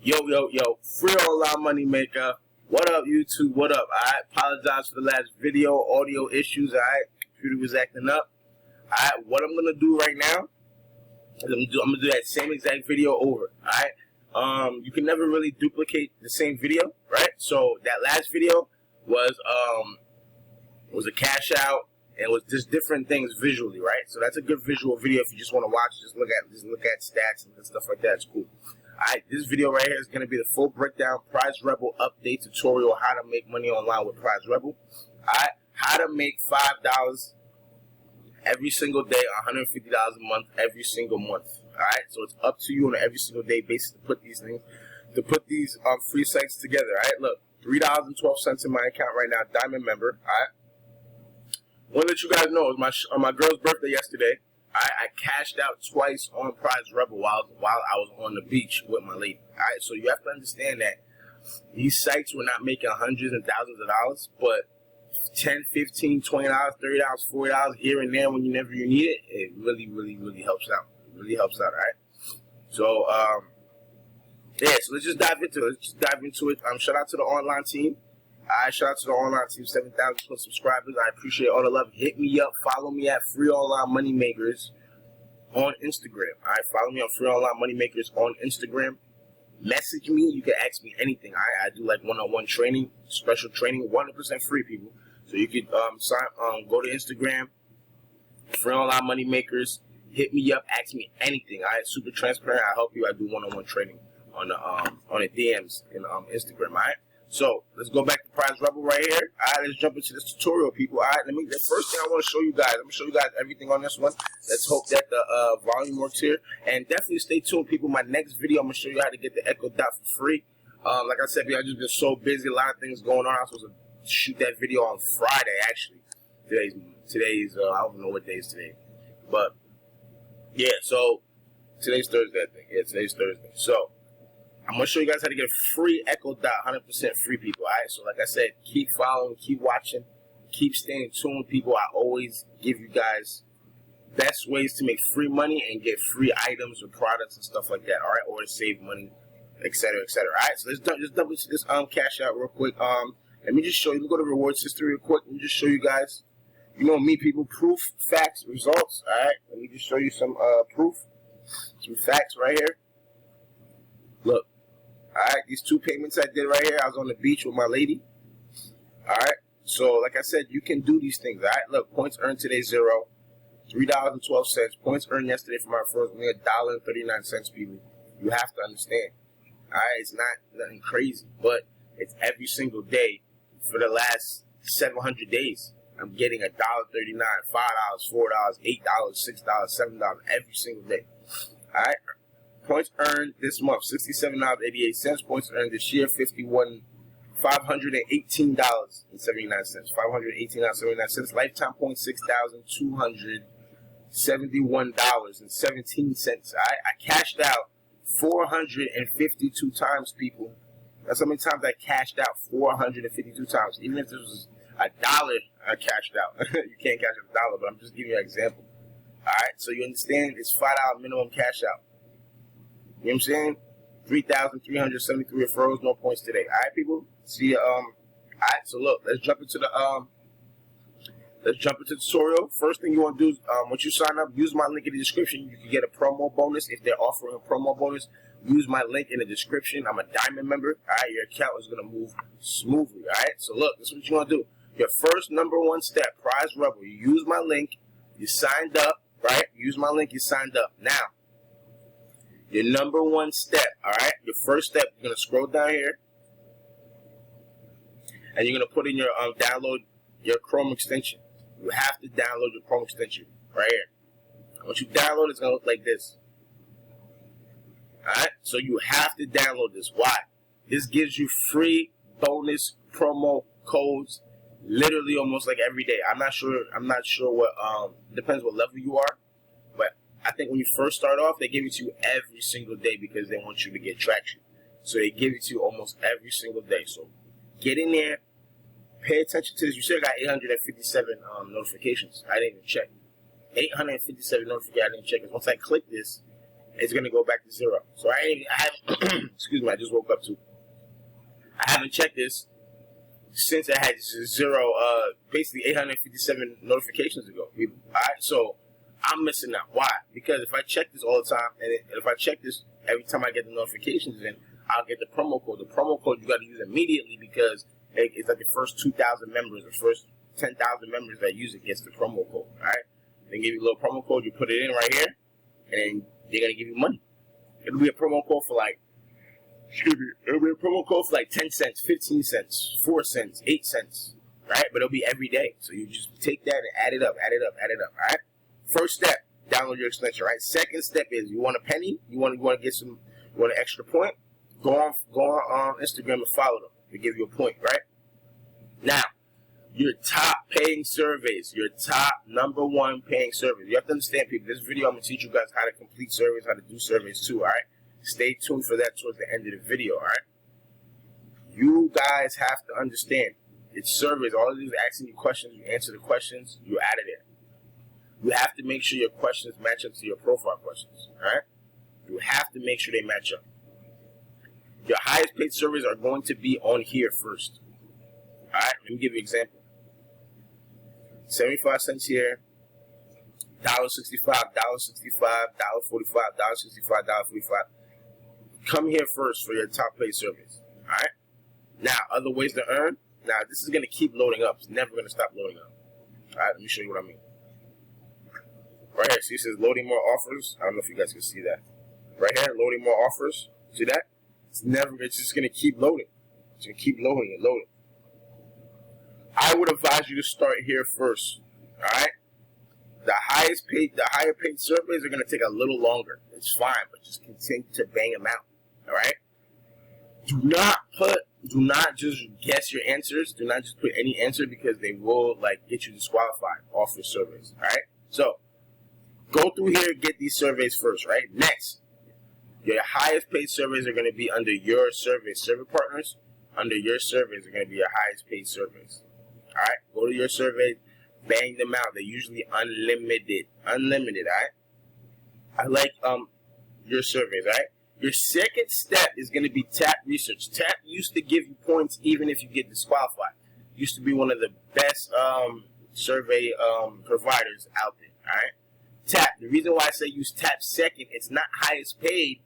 Yo, FreeOnline MoneyMaker. What up, YouTube? What up? I apologize for the last video, audio issues. Computer was acting up. What I'm gonna do right now is I'm gonna do that same exact video over. You can never really duplicate the same video, right? So that last video was a cash out and it was just different things visually, right? So that's a good visual video if you just want to watch. Just look at stats and stuff like that. It's cool. This video right here is going to be the full breakdown PrizeRebel update tutorial, how to make money online with PrizeRebel. How to make $5 every single day, $150 a month every single month. So it's up to you on an every single day basis to put these free sites together. Look, $3.12 in my account right now, Diamond member. I want to let you guys know, it was my girl's birthday yesterday. I cashed out twice on PrizeRebel while I was on the beach with my lady. So you have to understand that these sites were not making hundreds and thousands of dollars, but $10, $15, $20, $30, $40 here and there whenever you need it, it really, really, really helps out. It really helps out, So, yeah, so let's just dive into it. Shout out to the online team. Shout out to the online team, 7,000 plus subscribers. I appreciate all the love. Hit me up. Follow me at FreeOnline Moneymakers on Instagram. Follow me on FreeOnline Moneymakers on Instagram. Message me. You can ask me anything. I do like one-on-one training, special training, 100% free, people. So you could go to Instagram, FreeOnline Moneymakers. Hit me up. Ask me anything. Super transparent. I help you. I do one-on-one training on the DMs in Instagram. So let's go back to PrizeRebel right here. Let's jump into this tutorial, people. The first thing I want to show you guys, I'm gonna show you guys everything on this one. Let's hope that the volume works here, and definitely stay tuned, people. My next video, I'm gonna show you how to get the Echo Dot for free. Like I said, I've just been so busy, a lot of things going on. I was supposed to shoot that video on Friday, actually. Today's I don't know what day is today, but yeah. So today's Thursday, I think. Yeah, today's Thursday. So I'm going to show you guys how to get a free Echo Dot, 100% free, people. So like I said, keep following, keep watching, keep staying tuned, people. I always give you guys best ways to make free money and get free items or products and stuff like that, or to save money, etc., etc. So let's just dump into this cash out real quick. Let me just show you. Let me go to rewards history real quick. Let me just show you guys, you know me, people, proof, facts, results. Let me just show you some proof, some facts right here. Look. These two payments I did right here, I was on the beach with my lady. So like I said, you can do these things. Look, points earned today, $0. $3.12. Points earned yesterday for my first, only $1.39, people. You have to understand. It's not nothing crazy, but it's every single day for the last 700 days. I'm getting $1.39, $5, $4, $8, $6, $7 every single day. Points earned this month, $67.88. Points earned this year, $518.79. $518.79. Lifetime points, $6,271.17. I cashed out 452 times, people. That's how many times I cashed out, 452 times. Even if this was $1 I cashed out. You can't cash out $1, but I'm just giving you an example. So you understand, it's $5 minimum cash out. You know what I'm saying? 3,373 referrals, no points today. People. See, so look, let's jump into the tutorial. First thing you want to do is, once you sign up, use my link in the description. You can get a promo bonus if they're offering a promo bonus. Use my link in the description. I'm a Diamond member. Your account is gonna move smoothly. So look, this is what you want to do. Your first #1 step, PrizeRebel. You use my link. You signed up, right? Use my link. You signed up. Now, your #1 step, your first step, you're going to scroll down here, and you're going to put in your, download your Chrome extension. You have to download your Chrome extension right here. Once you download it, it's going to look like this. So you have to download this. Why? This gives you free bonus promo codes literally almost like every day. I'm not sure what, depends what level you are, but I think when you first start off, they give it to you every single day because they want you to get traction. So they give it to you almost every single day. So get in there, pay attention to this. You said I got 857 notifications. I didn't even check. 857 notifications. I didn't check it. Once I click this, it's going to go back to 0. So I haven't, excuse me, I just woke up too. I haven't checked this since I had 0, basically 857 notifications ago. Alright, so I'm missing out. Why? Because if I check this all the time, and if I check this every time I get the notifications in, I'll get the promo code. The promo code you got to use immediately because it's like the first 2,000 members, the first 10,000 members that use it gets the promo code. Alright? They give you a little promo code, you put it in right here, and they're going to give you money. It'll be a promo code for like, it'll be a promo code for like 10 cents, 15 cents, 4 cents, 8 cents, right? But it'll be every day. So you just take that and add it up, all right? First step, download your extension, right? Second step is you want a penny, you want to get some, you want an extra point, go on Instagram and follow them. They give you a point, right? Now, your top paying surveys, your top #1 paying surveys. You have to understand, people, this video I'm going to teach you guys how to complete surveys, how to do surveys too, all right? Stay tuned for that towards the end of the video, all right? You guys have to understand, it's surveys. All it is asking you questions. You answer the questions, you're out of there. You have to make sure your questions match up to your profile questions, all right? You have to make sure they match up. Your highest paid surveys are going to be on here first. All right, let me give you an example. 75 cents here, $1.65, $1.65, $1.45, $1.65, $1.45. Come here first for your top paid surveys. All right. Now, other ways to earn. Now, this is going to keep loading up. It's never going to stop loading up. All right, let me show you what I mean. Right here, see, it says loading more offers. I don't know if you guys can see that. Right here, loading more offers. See that? It's just going to keep loading. It's going to keep loading and loading. I would advise you to start here first. All right. The higher paid surveys are going to take a little longer. It's fine, but just continue to bang them out. All right. Do not just guess your answers. Do not just put any answer because they will get you disqualified off your surveys. All right. So go through here, get these surveys first. Right. Next, your highest paid surveys are going to be under your survey. Survey partners under your surveys are going to be your highest paid surveys. All right. Go to your survey, bang them out. They're usually unlimited. Unlimited. All right. I like your surveys. All right. Your second step is going to be Tap Research. Tap used to give you points even if you get disqualified. Used to be one of the best survey providers out there. All right. Tap. The reason why I say use Tap second, it's not highest paid,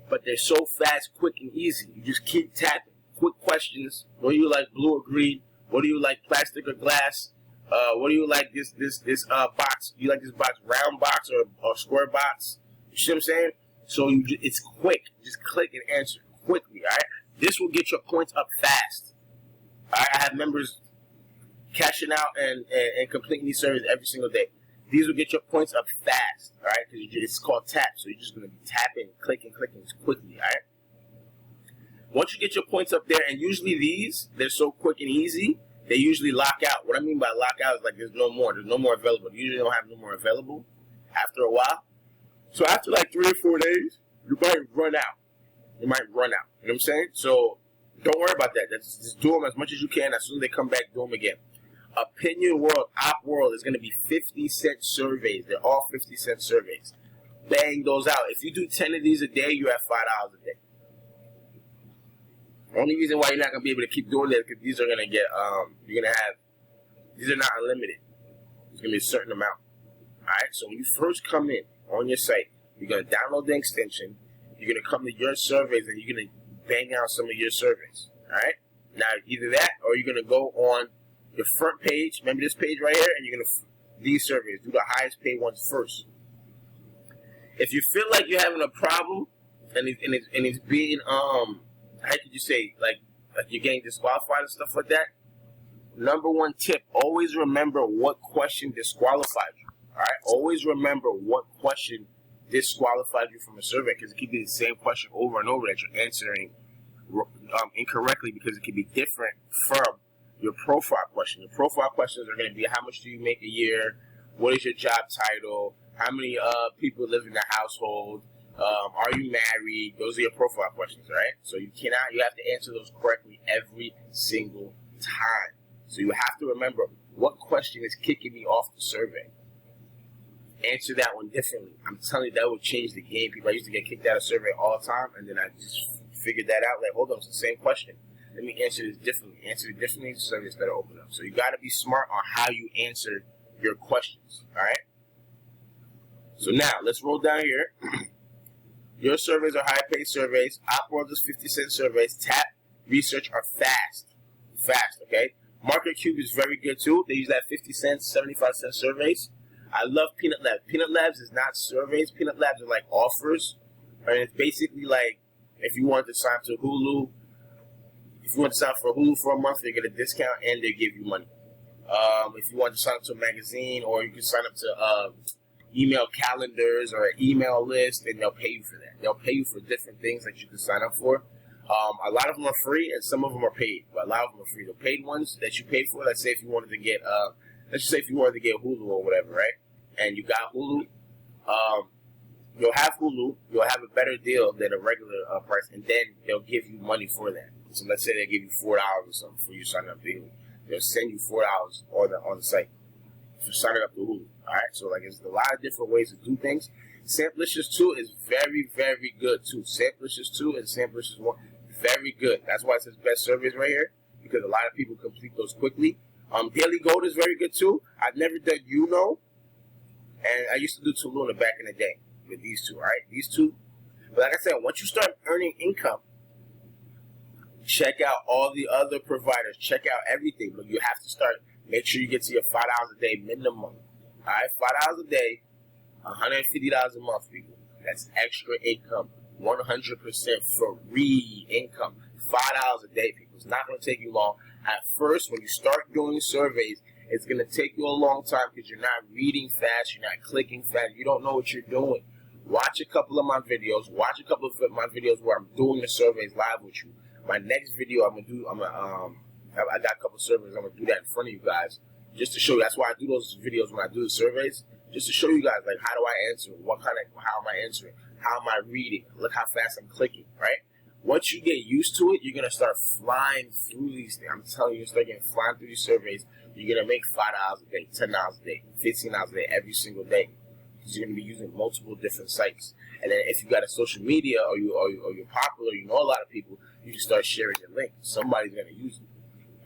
but they're so fast, quick, and easy. You just keep tapping. Quick questions. What do you like, blue or green? What do you like, plastic or glass? What do you like, this box? You like this box, round box or square box? You see what I'm saying? So it's quick. Just click and answer quickly, all right? This will get your points up fast. All right? I have members cashing out and completing these surveys every single day. These will get your points up fast, all right? Because it's called tap, so you're just going to be tapping, clicking quickly, all right? Once you get your points up there, and usually they're so quick and easy, they usually lock out. What I mean by lock out is there's no more available. You usually don't have no more available after a while. So after 3 or 4 days, you might run out. You know what I'm saying? So don't worry about that. Just do them as much as you can. As soon as they come back, do them again. Opinion World, Op World is going to be 50-cent surveys. They're all 50-cent surveys. Bang those out. If you do 10 of these a day, you have $5 a day. Only reason why you're not going to be able to keep doing that is because these are going to get, these are not unlimited. It's going to be a certain amount. Alright, so when you first come in on your site, you're going to download the extension, you're going to come to your surveys, and you're going to bang out some of your surveys. Alright, now either that, or you're going to go on your front page, remember this page right here, and you're going to, these surveys, do the highest paid ones first. If you feel like you're having a problem, and it's being, how could you say, like you're getting disqualified and stuff like that? #1 tip, always remember what question disqualified you. All right? Always remember what question disqualified you from a survey, because it could be the same question over and over that you're answering incorrectly, because it could be different from your profile question. Your profile questions are going to be, how much do you make a year? What is your job title? How many people live in the household? Are you married? Those are your profile questions, right? So you have to answer those correctly every single time. So you have to remember what question is kicking me off the survey. answer that one differently. I'm telling you, that would change the game. People, I used to get kicked out of survey all the time, and then I just figured that out. Like, hold on, it's the same question. Let me answer this differently. Answer it differently, the survey's better open up. So you got to be smart on how you answer your questions, all right? So now, let's roll down here. Your surveys are high-paid surveys. OpWorld is 50-cent surveys. Tap Research are fast, okay? MarketCube is very good, too. They use that 50 cents, 75-cent surveys. I love Peanut Labs. Peanut Labs is not surveys. Peanut Labs are like offers. And it's basically like if you want to sign up to Hulu, if you want to sign up for Hulu for a month, they get a discount and they give you money. If you want to sign up to a magazine, or you can sign up to email calendars or an email list, and they'll pay you for that. They'll pay you for different things that you can sign up for. A lot of them are free, and some of them are paid. But a lot of them are free. The paid ones that you pay for, let's say if you wanted to get, let's just say if you wanted to get Hulu or whatever, right? And you got Hulu, you'll have Hulu, you'll have a better deal than a regular price, and then they'll give you money for that. So let's say they give you $4 or something for you signing up to Hulu. They'll send you $4 on the site for signing up to Hulu. All right, so like there's a lot of different ways to do things. Samplicious 2 is very, very good too. Samplicious 2 and Samplicious 1, very good. That's why it says best surveys right here, because a lot of people complete those quickly. Daily Gold is very good too. I've never done and I used to do Tuluna back in the day with these two. All right, these two. But like I said, once you start earning income, check out all the other providers. Check out everything. But you have to start. Make sure you get to your $5 a day minimum. All right, $5 a day, $150 a month, people. That's extra income, 100% free income. $5 a day, people. It's not going to take you long. At first, when you start doing surveys, it's going to take you a long time because you're not reading fast, you're not clicking fast, you don't know what you're doing. Watch a couple of my videos. Watch a couple of my videos where I'm doing the surveys live with you. My next video I got a couple of surveys. I'm gonna do that in front of you guys, just to show you. That's why I do those videos when I do the surveys, just to show you guys like how do I answer, how am I answering, how am I reading, look how fast I'm clicking, right? Once you get used to it, you're gonna start flying through these things. I'm telling you, start getting flying through these surveys. You're gonna make $5 a day, $10 a day, $15 a day every single day. Because you're gonna be using multiple different sites. And then if you got a social media or you're popular, you know a lot of people, you can start sharing your link. Somebody's gonna use it.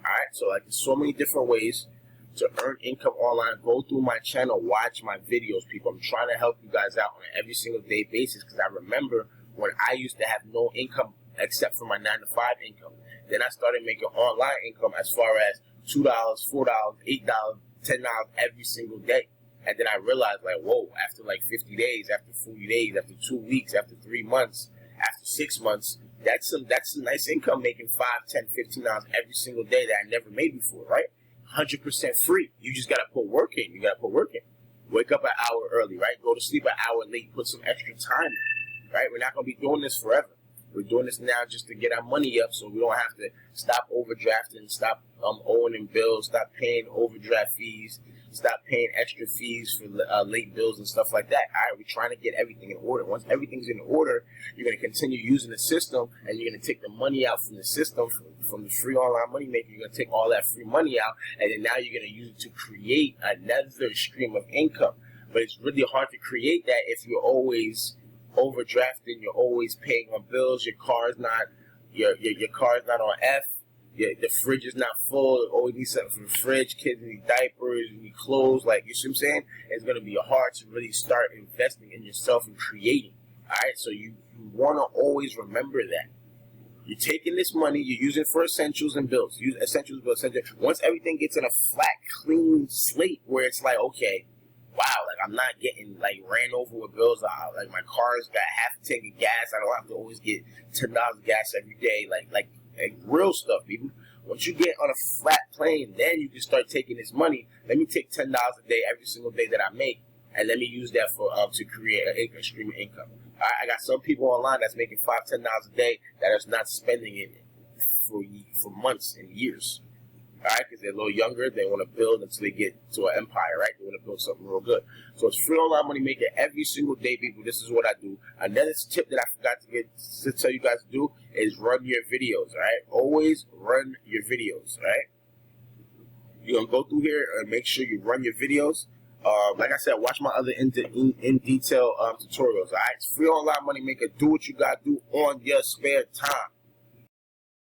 Alright, so like there's so many different ways to earn income online. Go through my channel, watch my videos, people. I'm trying to help you guys out on an every single day basis, because I remember when I used to have no income except for my 9-to-5 income. Then I started making online income as far as $2, $4, $8, $10 every single day. And then I realized, like, whoa, after like 50 days, after 40 days, after 2 weeks, after 3 months, after 6 months, that's some nice income, making $5, $10, $15 every single day that I never made before, right? 100% free. You just got to put work in. You got to put work in. Wake up an hour early, right? Go to sleep an hour late. Put some extra time in, right? We're not going to be doing this forever. We're doing this now just to get our money up so we don't have to stop overdrafting, stop owing in bills, stop paying overdraft fees, stop paying extra fees for late bills and stuff like that. All right, we're trying to get everything in order. Once everything's in order, you're going to continue using the system, and you're going to take the money out from the system, from the free online money maker. You're going to take all that free money out, and then now you're going to use it to create another stream of income. But it's really hard to create that if you're always overdrafting, you're always paying on bills, your car's not on F, the fridge is not full, always need something from the fridge, kids need diapers, need clothes, like, you see what I'm saying? It's going to be hard to really start investing in yourself and creating, alright? So you want to always remember that. You're taking this money, you're using it for essentials and bills. Use essentials, bills, essentials. Once everything gets in a flat, clean slate where it's like, okay, wow, like I'm not getting like ran over with bills. Like my car's got half a tank of gas. I don't have to always get $10 of gas every day. Like real stuff, people. Once you get on a flat plane, then you can start taking this money. Let me take $10 a day every single day that I make, and let me use that for to create a stream of income. I got some people online that's making $5, $10 a day that is not spending it for months and years. All right, because they're a little younger, they want to build until they get to an empire, right? They want to build something real good. So it's free online money maker every single day, people. This is what I do. Another tip that I forgot to tell you guys to do is run your videos, all right? Always run your videos, all right? You're going to go through here and make sure you run your videos. Like I said, watch my other in detail tutorials. All right, it's free online money maker. Do what you gotta do on your spare time.